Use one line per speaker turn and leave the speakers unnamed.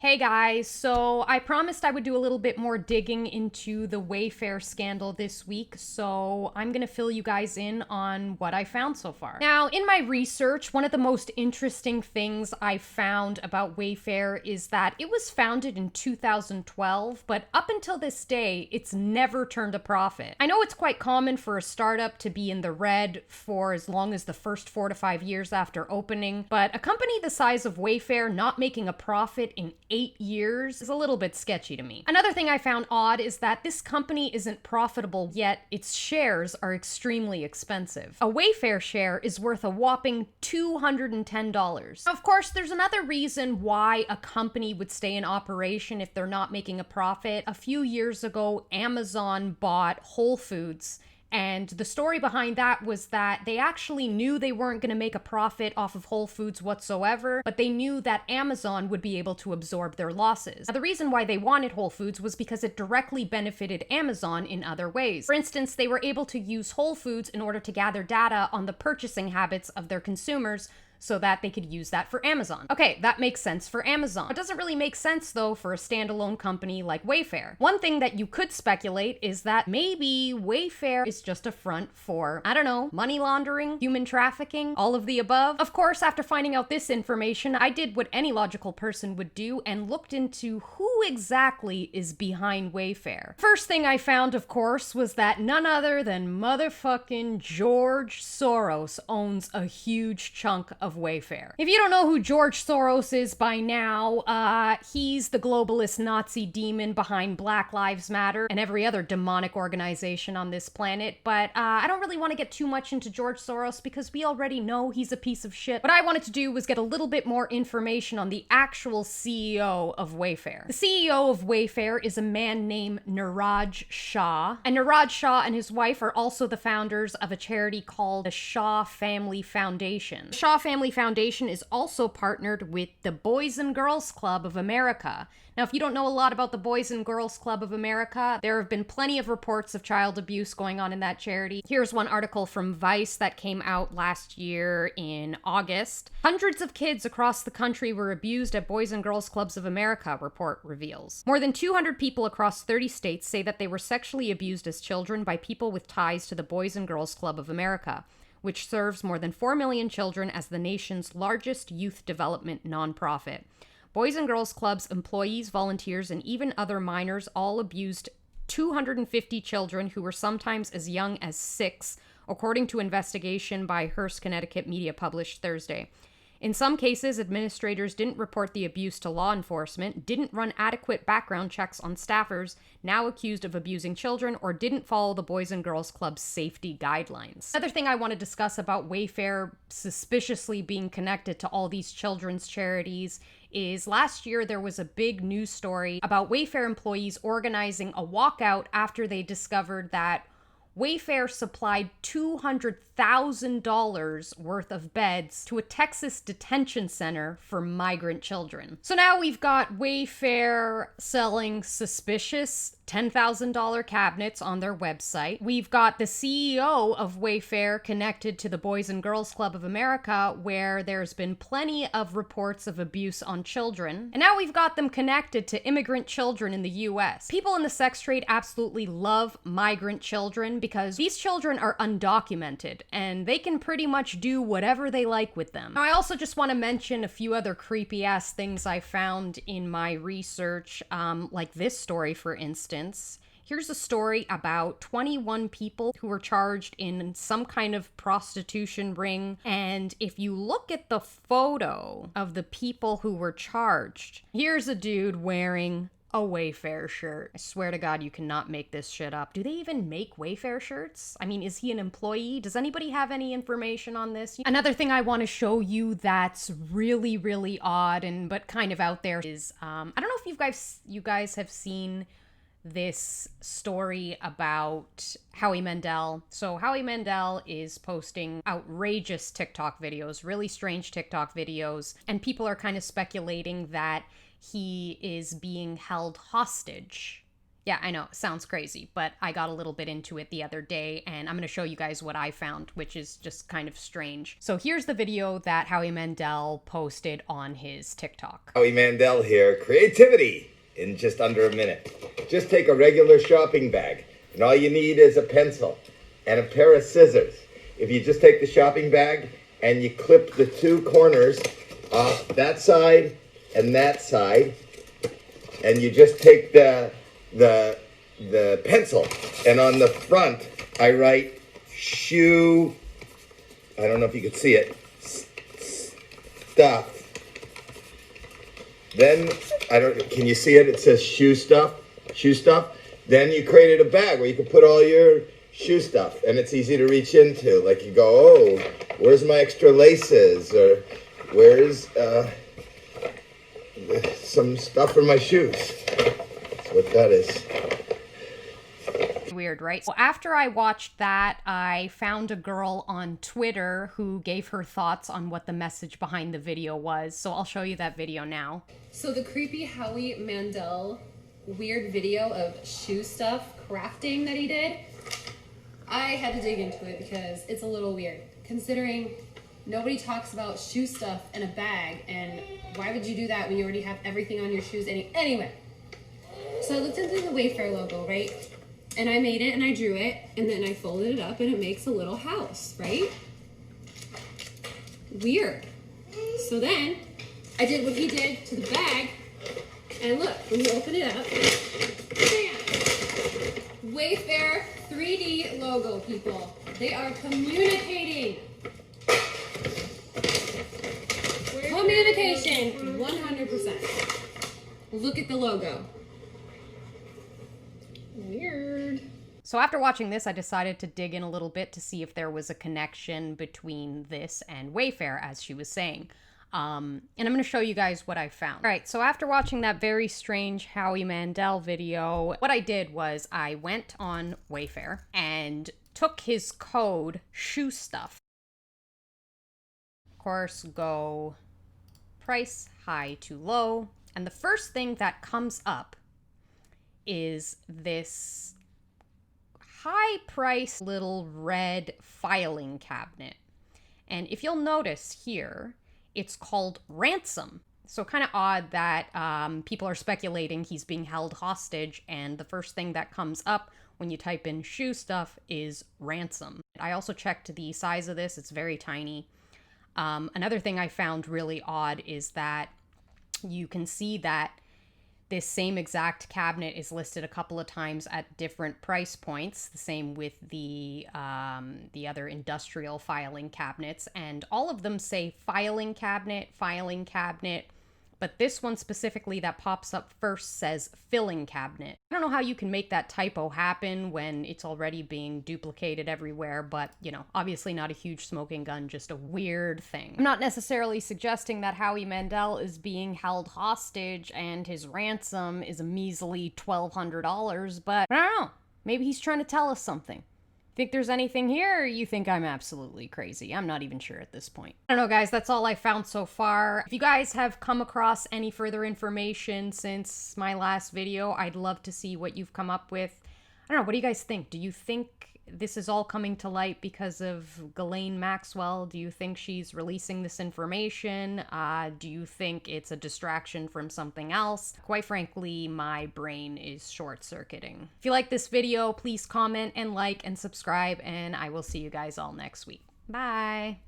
Hey guys, so I promised I would do a little bit more digging into the WAYFAIR scandal this week, so I'm gonna fill you guys in on what I found so far. Now, in my research, one of the most interesting things I found about WAYFAIR is that it was founded in 2012, but up until this day, it's never turned a profit. I know it's quite common for a startup to be in the red for as long as the first 4 to 5 years after opening, but a company the size of WAYFAIR not making a profit in 8 years is a little bit sketchy to me. Another thing I found odd is that this company isn't profitable, yet its shares are extremely expensive. A WAYFAIR share is worth a whopping $210. Of course, there's another reason why a company would stay in operation if they're not making a profit. A few years ago, Amazon bought Whole Foods. And the story behind that was that they actually knew they weren't going to make a profit off of Whole Foods whatsoever, but they knew that Amazon would be able to absorb their losses. Now, the reason why they wanted Whole Foods was because it directly benefited Amazon in other ways. For instance, they were able to use Whole Foods in order to gather data on the purchasing habits of their consumers so that they could use that for Amazon. Okay, that makes sense for Amazon. It doesn't really make sense, though, for a standalone company like WAYFAIR. One thing that you could speculate is that maybe WAYFAIR is just a front for, I don't know, money laundering, human trafficking, all of the above. Of course, after finding out this information, I did what any logical person would do and looked into who exactly is behind WAYFAIR. First thing I found, of course, was that none other than motherfucking George Soros owns a huge chunk of WAYFAIR. If you don't know who George Soros is by now, he's the globalist Nazi demon behind Black Lives Matter and every other demonic organization on this planet, but I don't really want to get too much into George Soros because we already know he's a piece of shit. What I wanted to do was get a little bit more information on the actual CEO of WAYFAIR. The CEO of WAYFAIR is a man named Niraj Shah, and Niraj Shah and his wife are also the founders of a charity called the Shah Family Foundation. The Shah Family Foundation is also partnered with the Boys and Girls Club of America. Now, if you don't know a lot about the Boys and Girls Club of America, there have been plenty of reports of child abuse going on in that charity. Here's one article from Vice that came out last year in August. Hundreds of kids across the country were abused at Boys and Girls Clubs of America, report reveals. More than 200 people across 30 states say that they were sexually abused as children by people with ties to the Boys and Girls Club of America, which serves more than 4 million children as the nation's largest youth development nonprofit. Boys and Girls Clubs employees, volunteers, and even other minors all abused 250 children who were sometimes as young as 6, according to investigation by Hearst, Connecticut media published Thursday. In some cases, administrators didn't report the abuse to law enforcement, didn't run adequate background checks on staffers now accused of abusing children, or didn't follow the Boys and Girls Club's safety guidelines. Another thing I want to discuss about WAYFAIR suspiciously being connected to all these children's charities is last year there was a big news story about WAYFAIR employees organizing a walkout after they discovered that WAYFAIR supplied $200,000 worth of beds to a Texas detention center for migrant children. So now we've got WAYFAIR selling suspicious $10,000 cabinets on their website. We've got the CEO of WAYFAIR connected to the Boys and Girls Club of America, where there's been plenty of reports of abuse on children. And now we've got them connected to immigrant children in the US. People in the sex trade absolutely love migrant children because these children are undocumented and they can pretty much do whatever they like with them. Now, I also just want to mention a few other creepy ass things I found in my research, like this story, for instance. Here's a story about 21 people who were charged in some kind of prostitution ring. And if you look at the photo of the people who were charged, here's a dude wearing a WAYFAIR shirt. I swear to God, you cannot make this shit up. Do they even make WAYFAIR shirts? I mean, is he an employee? Does anybody have any information on this? Another thing I want to show you that's really, really odd but kind of out there is, I don't know if you guys have seen this story about Howie Mandel. So Howie Mandel is posting outrageous TikTok videos, really strange TikTok videos, and people are kind of speculating that he is being held hostage Yeah, I know, sounds crazy, but I got a little bit into it the other day, and I'm going to show you guys what I found, which is just kind of strange. So here's the video that Howie Mandel posted on his TikTok.
Howie Mandel here, creativity in just under a minute. Just take a regular shopping bag, and all you need is a pencil and a pair of scissors. If you just take the shopping bag and you clip the two corners off that side and that side, and you just take the pencil, and on the front I write shoe, I don't know if you can see it, stuff. Then, can you see it? It says shoe stuff. Then you created a bag where you can put all your shoe stuff, and it's easy to reach into. Like you go, oh, where's my extra laces? Or where's some stuff for my shoes? That's what that is.
Weird, right? So after I watched that, I found a girl on Twitter who gave her thoughts on what the message behind the video was. So I'll show you that video now.
So the creepy Howie Mandel weird video of shoe stuff crafting that he did, I had to dig into it because it's a little weird, considering nobody talks about shoe stuff in a bag, and why would you do that when you already have everything on your shoes anyway? So I looked into the WAYFAIR logo, right? And I made it and I drew it, and then I folded it up and it makes a little house, right? Weird. So then I did what he did to the bag, and look, when you open it up, bam! WAYFAIR 3D logo, people. They are communicating. Communication, 100%. Look at the logo. Weird.
So after watching this, I decided to dig in a little bit to see if there was a connection between this and WAYFAIR, as she was saying. And I'm going to show you guys what I found. All right, so after watching that very strange Howie Mandel video, what I did was I went on WAYFAIR and took his code, shoe stuff. Of course, go price high to low. And the first thing that comes up is this high price little red filing cabinet. And if you'll notice here, it's called Ransom. So kind of odd that people are speculating he's being held hostage, and the first thing that comes up when you type in shoe stuff is Ransom. I also checked the size of this. It's very tiny. Another thing I found really odd is that you can see that this same exact cabinet is listed a couple of times at different price points. The same with the other industrial filing cabinets, and all of them say filing cabinet, but this one specifically that pops up first says filling cabinet. I don't know how you can make that typo happen when it's already being duplicated everywhere, but, you know, obviously not a huge smoking gun, just a weird thing. I'm not necessarily suggesting that Howie Mandel is being held hostage and his ransom is a measly $1,200, but I don't know. Maybe he's trying to tell us something. Think there's anything here, or you think I'm absolutely crazy? I'm not even sure at this point. I don't know, guys. That's all I found so far. If you guys have come across any further information since my last video, I'd love to see what you've come up with. I don't know. What do you guys think? Do you think this is all coming to light because of Ghislaine Maxwell? Do you think she's releasing this information? Do you think it's a distraction from something else? Quite frankly, my brain is short-circuiting. If you like this video, please comment and like and subscribe, and I will see you guys all next week. Bye!